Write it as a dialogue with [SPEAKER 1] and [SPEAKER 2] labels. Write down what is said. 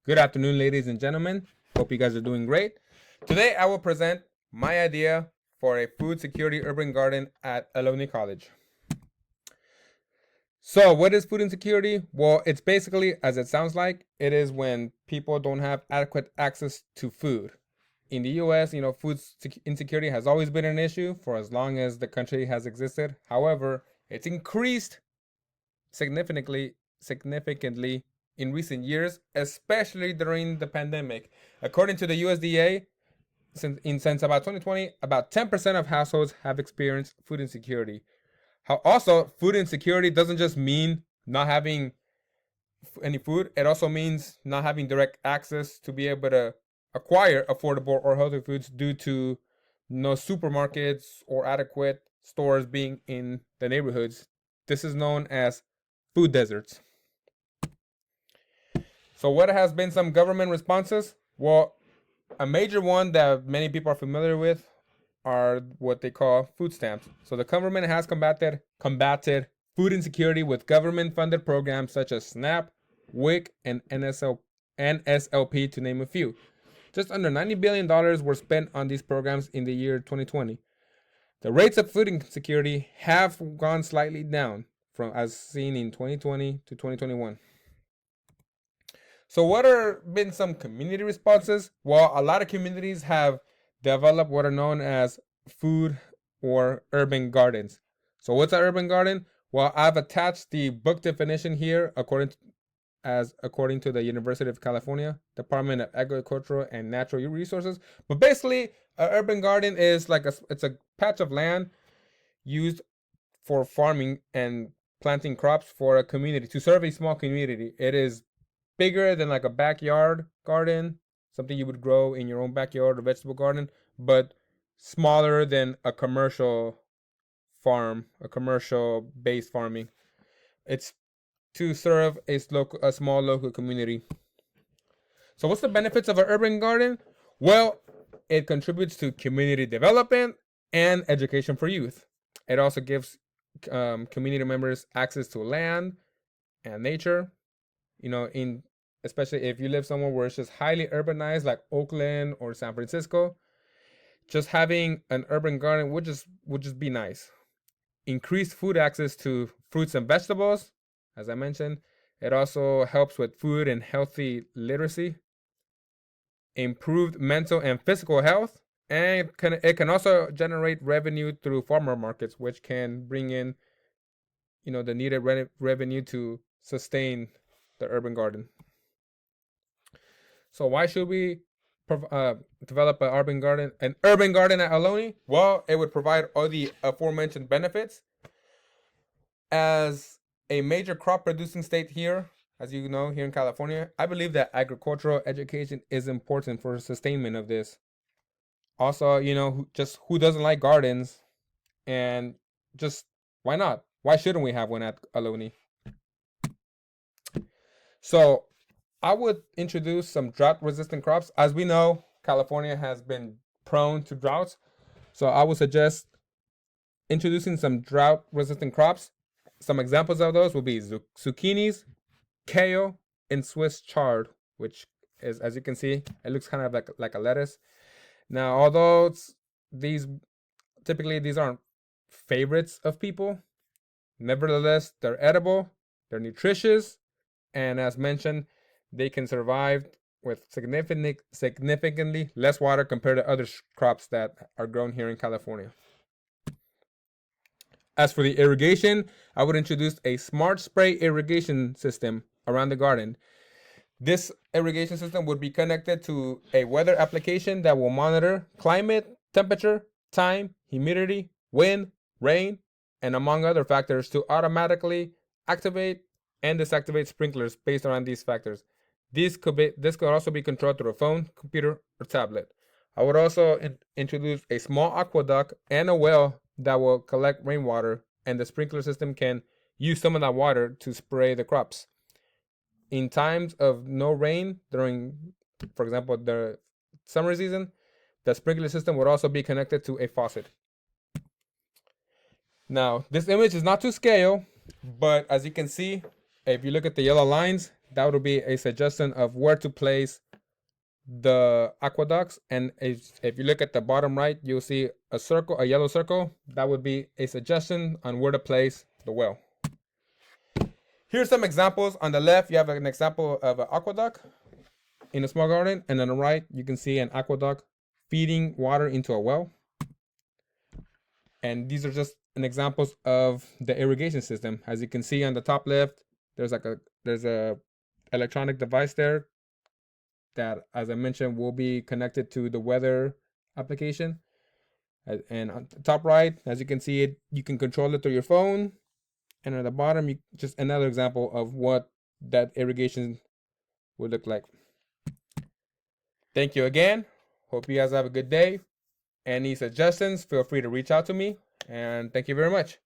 [SPEAKER 1] Good afternoon, ladies and gentlemen. Hope you guys are doing great. Today, I will present my idea for a food security urban garden at Ohlone College. So, what is food insecurity? Well, it's basically, as it sounds like, it is when people don't have adequate access to food. In the US, food insecurity has always been an issue for as long as the country has existed. However, it's increased significantly in recent years, especially during the pandemic. According to the USDA, since about 2020, about 10% of households have experienced food insecurity. Also, food insecurity doesn't just mean not having any food, it also means not having direct access to be able to acquire affordable or healthy foods due to no supermarkets or adequate stores being in the neighborhoods. This is known as food deserts. So, what has been some government responses? Well, a major one that many people are familiar with are what they call food stamps. So, the government has combated food insecurity with government-funded programs such as SNAP, WIC, and NSLP, to name a few. Just under $90 billion were spent on these programs in the year 2020. The rates of food insecurity have gone slightly down from as seen in 2020 to 2021. So what are been some community responses? Well, a lot of communities have developed what are known as food or urban gardens. So what's an urban garden? Well, I've attached the book definition here according to the University of California, Department of Agricultural and Natural Resources. But basically, an urban garden is it's a patch of land used for farming and planting crops for a community, to serve a small community. It is bigger than like a backyard garden, something you would grow in your own backyard or vegetable garden, but smaller than a commercial farm, a commercial based farming. It's to serve a small local community. So what's the benefits of an urban garden? Well, it contributes to community development and education for youth. It also gives community members access to land and nature. Especially if you live somewhere where it's just highly urbanized, like Oakland or San Francisco, just having an urban garden would just be nice. Increased food access to fruits and vegetables, as I mentioned. It also helps with food and healthy literacy. Improved mental and physical health, and it can also generate revenue through farmer markets, which can bring in, the needed revenue to sustain the urban garden. So why should we develop an urban garden at Ohlone? Well, it would provide all the aforementioned benefits. As a major crop producing state here, as you know, here in California, I believe that agricultural education is important for sustainment of this. Also, just who doesn't like gardens? And just why not? Why shouldn't we have one at Ohlone? So I would introduce some drought-resistant crops. As we know, California has been prone to droughts. So I would suggest introducing some drought-resistant crops. Some examples of those will be zucchinis, kale, and Swiss chard, which is, as you can see, it looks kind of like a lettuce. Now, although these aren't favorites of people, nevertheless, they're edible, they're nutritious, and as mentioned, they can survive with significantly less water compared to other crops that are grown here in California. As for the irrigation, I would introduce a smart spray irrigation system around the garden. This irrigation system would be connected to a weather application that will monitor climate, temperature, time, humidity, wind, rain, and among other factors to automatically activate and disactivate sprinklers based on these factors. This could also be controlled through a phone, computer, or tablet. I would also introduce a small aqueduct and a well that will collect rainwater, and the sprinkler system can use some of that water to spray the crops. In times of no rain during, for example, the summer season, the sprinkler system would also be connected to a faucet. Now, this image is not to scale, but as you can see, if you look at the yellow lines, that would be a suggestion of where to place the aqueducts. And if you look at the bottom right, you'll see a circle, a yellow circle. That would be a suggestion on where to place the well. Here's some examples. On the left, you have an example of an aqueduct in a small garden, and on the right, you can see an aqueduct feeding water into a well. And these are just an examples of the irrigation system. As you can see on the top left, there's a electronic device there that, as I mentioned, will be connected to the weather application. And on the top right, as you can see it, you can control it through your phone. And at the bottom, just another example of what that irrigation would look like. Thank you again. Hope you guys have a good day. Any suggestions, feel free to reach out to me. And thank you very much.